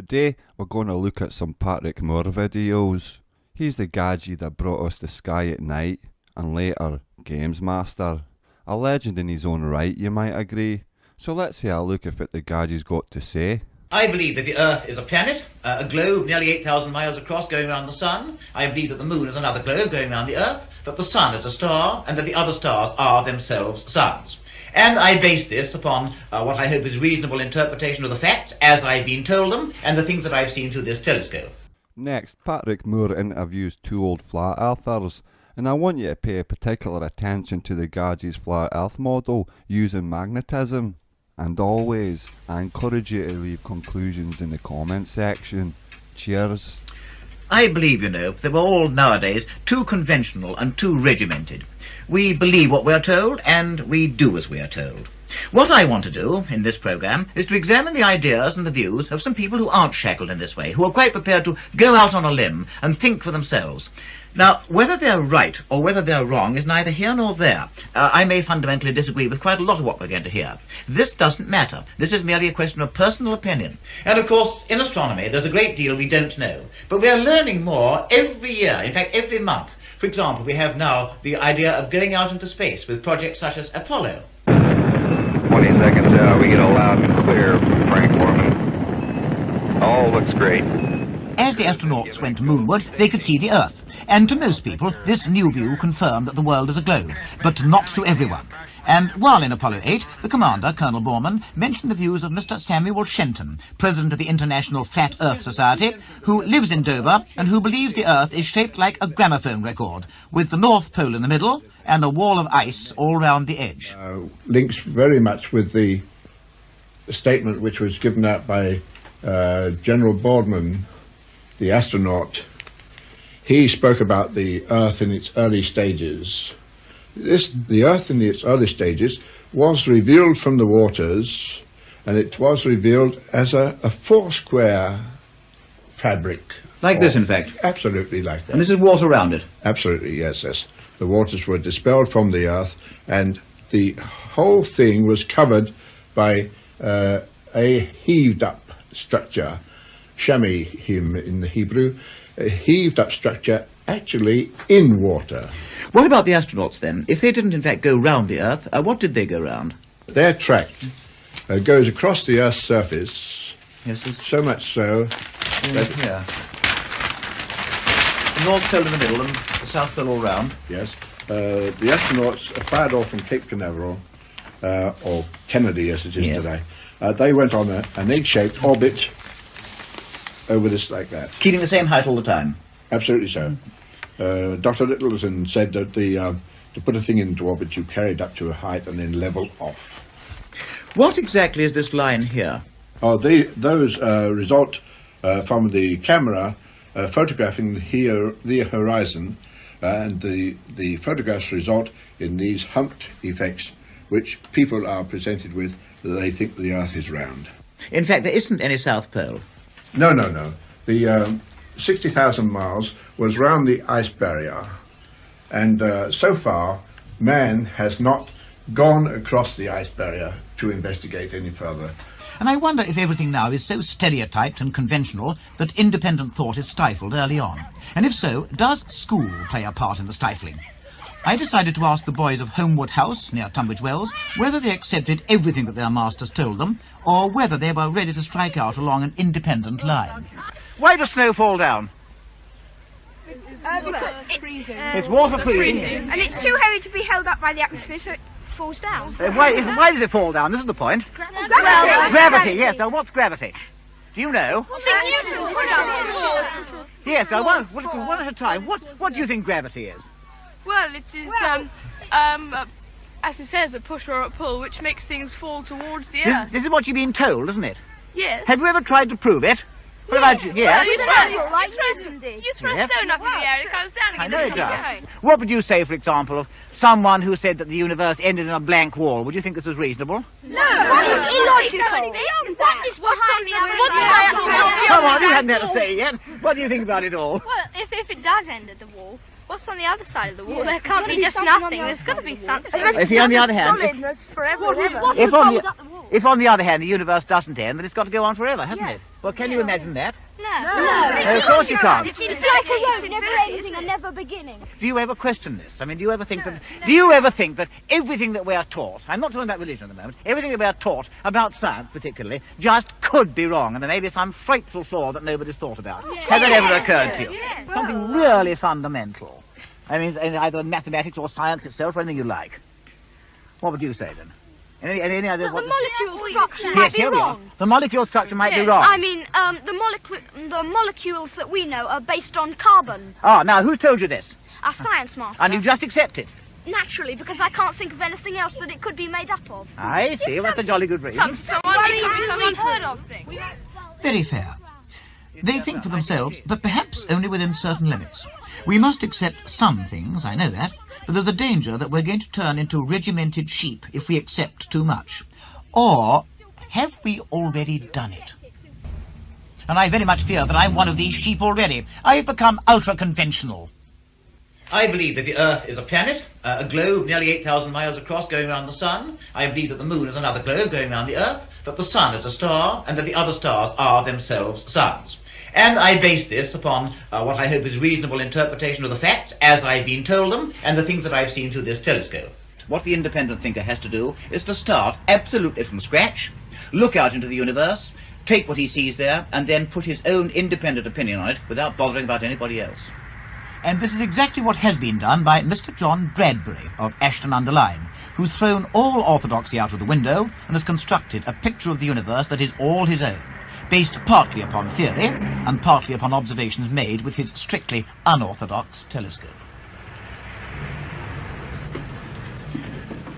Today we're going to look at some Patrick Moore videos. He's the gadget that brought us the Sky at Night and later Games Master. A legend in his own right, you might agree. So let's have a look at what the gadget's got to say. I believe that the Earth is a planet, a globe nearly 8,000 miles across going around the Sun. I believe that the Moon is another globe going around the Earth, that the Sun is a star, and that the other stars are themselves suns. And I base this upon what I hope is reasonable interpretation of the facts as I've been told them, and the things that I've seen through this telescope. Next, Patrick Moore interviews two old flat earthers, and I want you to pay particular attention to the gadget's flat earth model using magnetism. And always, I encourage you to leave conclusions in the comment section. Cheers. I believe, that we're all nowadays too conventional and too regimented. We believe what we're told, and we do as we are told. What I want to do in this programme is to examine the ideas and the views of some people who aren't shackled in this way, who are quite prepared to go out on a limb and think for themselves. Now, whether they're right or whether they're wrong is neither here nor there. I may fundamentally disagree with quite a lot of what we're going to hear. This doesn't matter. This is merely a question of personal opinion. And of course, in astronomy, there's a great deal we don't know. But we are learning more every year, in fact, every month. For example, we have now the idea of going out into space with projects such as Apollo. 20 seconds out, we get a loud and clear from Frank Borman. All looks great. As the astronauts went moonward, they could see the Earth. And to most people, this new view confirmed that the world is a globe, but not to everyone. And while in Apollo 8, the commander, Colonel Borman, mentioned the views of Mr. Samuel Shenton, president of the International Flat Earth Society, who lives in Dover and who believes the Earth is shaped like a gramophone record, with the North Pole in the middle and a wall of ice all round the edge. Links very much with the statement which was given out by General Boardman, the astronaut. He spoke about the Earth in its early stages. The Earth in its early stages was revealed from the waters, and it was revealed as a four-square fabric. Like this, in fact? Absolutely like that. And this is water around it? Absolutely, yes, yes. The waters were dispelled from the Earth, and the whole thing was covered by a heaved-up structure, shamihim in the Hebrew, a heaved-up structure actually in water. What about the astronauts, then? If they didn't, in fact, go round the Earth, what did they go round? Their track goes across the Earth's surface, yes, so much so that... Here. The North Pole in the middle and the South Pole all round. Yes. The astronauts fired off from Cape Canaveral, or Kennedy as it is today. They went on an egg-shaped orbit over this like that. Keeping the same height all the time? Absolutely so. Dr. Littleton said that to put a thing into orbit, you carry it up to a height and then level off. What exactly is this line here? Oh, those result from the camera photographing the horizon, and the photographs result in these humped effects, which people are presented with that they think the Earth is round. In fact, there isn't any South Pole. No, no, no. The 60,000 miles was round the ice barrier, and so far man has not gone across the ice barrier to investigate any further. And I wonder if everything now is so stereotyped and conventional that independent thought is stifled early on. And if so, does school play a part in the stifling? I decided to ask the boys of Homewood House, near Tunbridge Wells, whether they accepted everything that their masters told them, or whether they were ready to strike out along an independent line. Why does snow fall down? It's water freezing. And it's too heavy to be held up by the atmosphere, so it falls down. Why does it fall down? This is the point. Gravity, yes. Now, what's gravity? Do you know? Yes, now, one at a time. What do you think gravity is? Well, it is, as it says, a push or a pull, which makes things fall towards the earth. This is what you've been told, isn't it? Yes. Have you ever tried to prove it? Yes. Yes. You throw a stone up in the air and it comes down and I know it does. What would you say, for example, of someone who said that the universe ended in a blank wall? Would you think this was reasonable? No, that's illogical. That is what's on the other side. Come on, you haven't had to say it yet. What do you think about it all? Well, if it does end at the wall, what's on the other side of the wall? There can't be just nothing. There's got to be something. If on the other hand, solidness forever. if on the If, on the other hand, the universe doesn't end, then it's got to go on forever, hasn't Yes. it? Well, can you imagine that? No. Of course you can't. It's like a road, never ending and never beginning. Do you ever question this? I mean, do you ever think that everything that we are taught, I'm not talking about religion at the moment, everything that we are taught about science particularly, just could be wrong, and there may be some frightful flaw that nobody's thought about? Has that ever occurred to you? Something really fundamental. I mean, in either mathematics or science itself or anything you like. What would you say then? Any idea But the molecule structure Yes, might be here we are. wrong. The molecule structure might be wrong. I mean, the molecules that we know are based on carbon. Ah, now, who told you this? Our science master. And you just accept it? Naturally, because I can't think of anything else that it could be made up of. I see, well, that's a jolly good reason. It could be some unheard of thing. Very fair. They think for themselves, but perhaps only within certain limits. We must accept some things, I know that, but there's a danger that we're going to turn into regimented sheep if we accept too much. Or have we already done it? And I very much fear that I'm one of these sheep already. I've become ultra-conventional. I believe that the Earth is a planet, a globe nearly 8,000 miles across going around the Sun. I believe that the Moon is another globe going around the Earth, that the Sun is a star, and that the other stars are themselves suns. And I base this upon what I hope is reasonable interpretation of the facts as I've been told them, and the things that I've seen through this telescope. What the independent thinker has to do is to start absolutely from scratch, look out into the universe, take what he sees there, and then put his own independent opinion on it without bothering about anybody else. And this is exactly what has been done by Mr. John Bradbury of Ashton-under-Lyne, who's thrown all orthodoxy out of the window and has constructed a picture of the universe that is all his own, based partly upon theory and partly upon observations made with his strictly unorthodox telescope.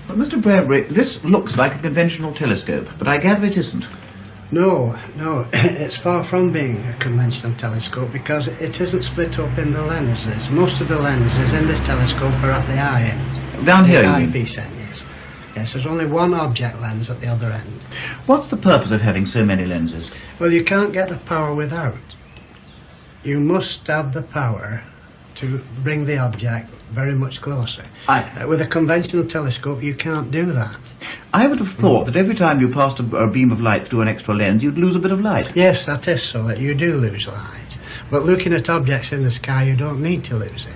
Well, Mr. Bradbury, this looks like a conventional telescope, but I gather it isn't. No, it's far from being a conventional telescope because it isn't split up in the lenses. Most of the lenses in this telescope are at the eye end. Down here, the you eyepiece end, yes. Yes, there's only one object lens at the other end. What's the purpose of having so many lenses? Well, you can't get the power without. You must have the power to bring the object very much closer. With a conventional telescope, you can't do that. I would have thought that every time you passed a beam of light through an extra lens, you'd lose a bit of light. Yes, that is so. You do lose light. But looking at objects in the sky, you don't need to lose it.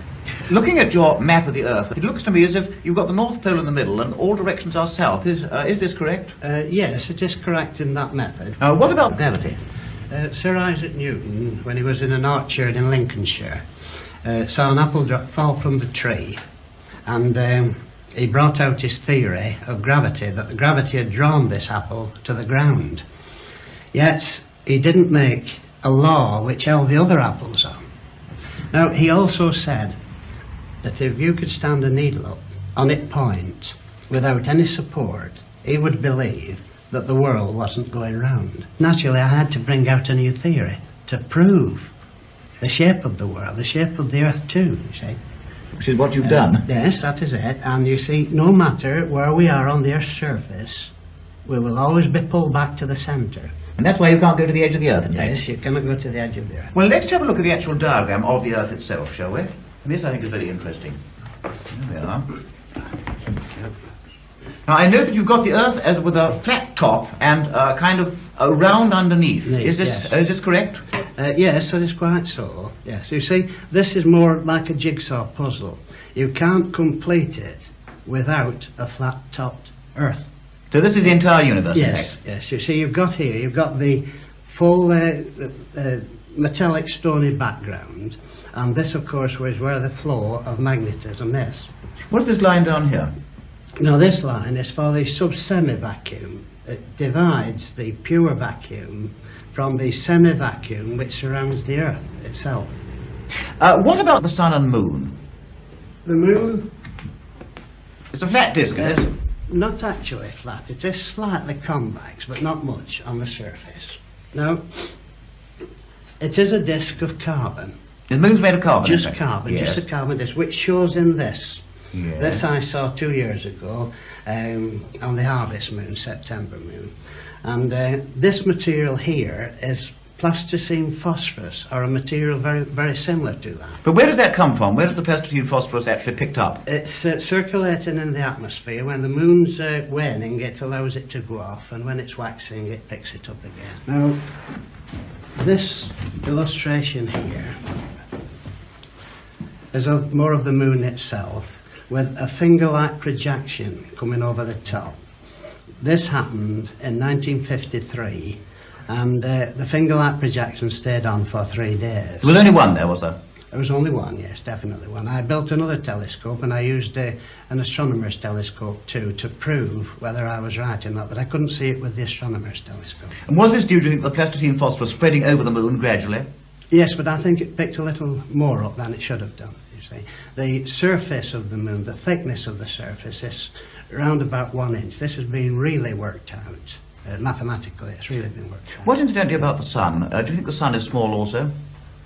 Looking at your map of the Earth, it looks to me as if you've got the North Pole in the middle and all directions are south. Is this correct? Yes, it is correct in that method. What about gravity? Sir Isaac Newton, when he was in an orchard in Lincolnshire, saw an apple fall from the tree, and he brought out his theory of gravity, that the gravity had drawn this apple to the ground. Yet he didn't make a law which held the other apples on. Now, he also said that if you could stand a needle up on its point without any support, he would believe that the world wasn't going round. Naturally, I had to bring out a new theory to prove the shape of the world, the shape of the Earth too, you see. Which is what you've done. Yes, that is it. And you see, no matter where we are on the Earth's surface, we will always be pulled back to the centre. And that's why you can't go to the edge of the Earth, in fact. Yes, you cannot go to the edge of the Earth. Well, let's have a look at the actual diagram of the Earth itself, shall we? And this, I think, is very interesting. There we are. Now, I know that you've got the Earth as with a flat top and kind of a round underneath. Is this correct? Yes, that is quite so. Yes, you see, this is more like a jigsaw puzzle. You can't complete it without a flat-topped Earth. So this is the entire universe, in fact? Yes, you see, you've got the full metallic stony background, and this, of course, is where the flow of magnetism is. What's this line down here? Now, this line is for the sub-semi-vacuum. It divides the pure vacuum from the semi-vacuum which surrounds the Earth itself. What about the Sun and Moon? The Moon? It's a flat disk, is it? Not actually flat. It is slightly convex, but not much on the surface. Now, it is a disk of carbon. The Moon's made of carbon? Just carbon, yes. Just a carbon disk, which shows in this. Yes. This I saw 2 years ago on the harvest moon, September moon. And this material here is plasticine phosphorus, or a material very, very similar to that. But where does that come from? Where does the plasticine phosphorus actually picked up? It's circulating in the atmosphere. When the moon's waning, it allows it to go off, and when it's waxing, it picks it up again. Now, this illustration here is more of the moon itself, with a finger-like projection coming over the top. This happened in 1953, and the finger-like projection stayed on for 3 days. There was only one there, was there? There was only one, yes, definitely one. I built another telescope, and I used an astronomer's telescope too, to prove whether I was right or not, but I couldn't see it with the astronomer's telescope. And was this due to the plasticine phosphorus spreading over the moon gradually? Yes, but I think it picked a little more up than it should have done, you see. The surface of the moon, the thickness of the surface is around about 1 inch. This has been really worked out. Mathematically, it's really been worked out. What incidentally about the sun? Do you think the sun is small also?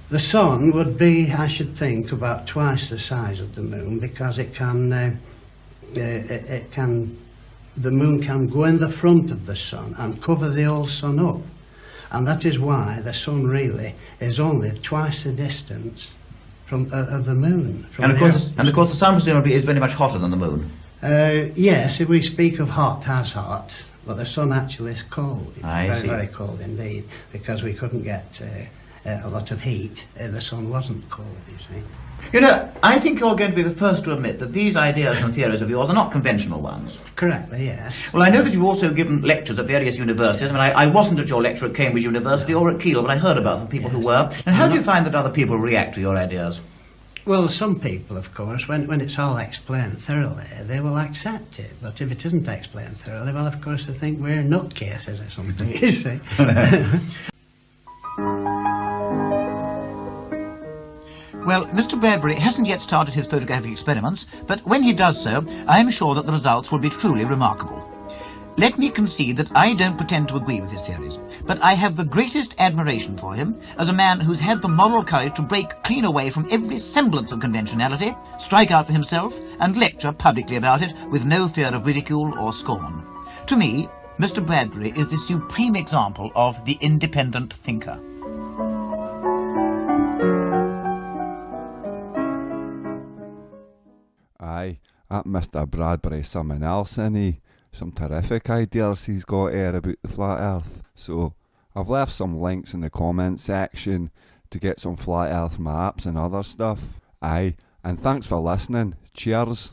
The sun would be, I should think, about twice the size of the moon, because it can, the moon can go in the front of the sun and cover the old sun up. And that is why the sun really is only twice the distance from of the moon. And of course the sun presumably is very much hotter than the moon. Yes, if we speak of hot as hot, but the sun actually is cold. It's very, see. very cold indeed, because we couldn't get a lot of heat. The sun wasn't cold, you see. You know, I think you're going to be the first to admit that these ideas and theories of yours are not conventional ones. Correctly, yes. Well, I know that you've also given lectures at various universities. I mean, I wasn't at your lecture at Cambridge University or at Keele, but I heard about the people who were. And how do you find that other people react to your ideas? Well, some people, of course, when it's all explained thoroughly, they will accept it. But if it isn't explained thoroughly, well, of course, they think we're nutcases or something, you see. Well, Mr. Bradbury hasn't yet started his photographic experiments, but when he does so, I am sure that the results will be truly remarkable. Let me concede that I don't pretend to agree with his theories, but I have the greatest admiration for him as a man who's had the moral courage to break clean away from every semblance of conventionality, strike out for himself, and lecture publicly about it with no fear of ridicule or scorn. To me, Mr. Bradbury is the supreme example of the independent thinker. Aye, that Mr. Bradbury's something else, isn't he? Some terrific ideas he's got here about the flat earth. So, I've left some links in the comment section to get some flat earth maps and other stuff. Aye, and thanks for listening. Cheers.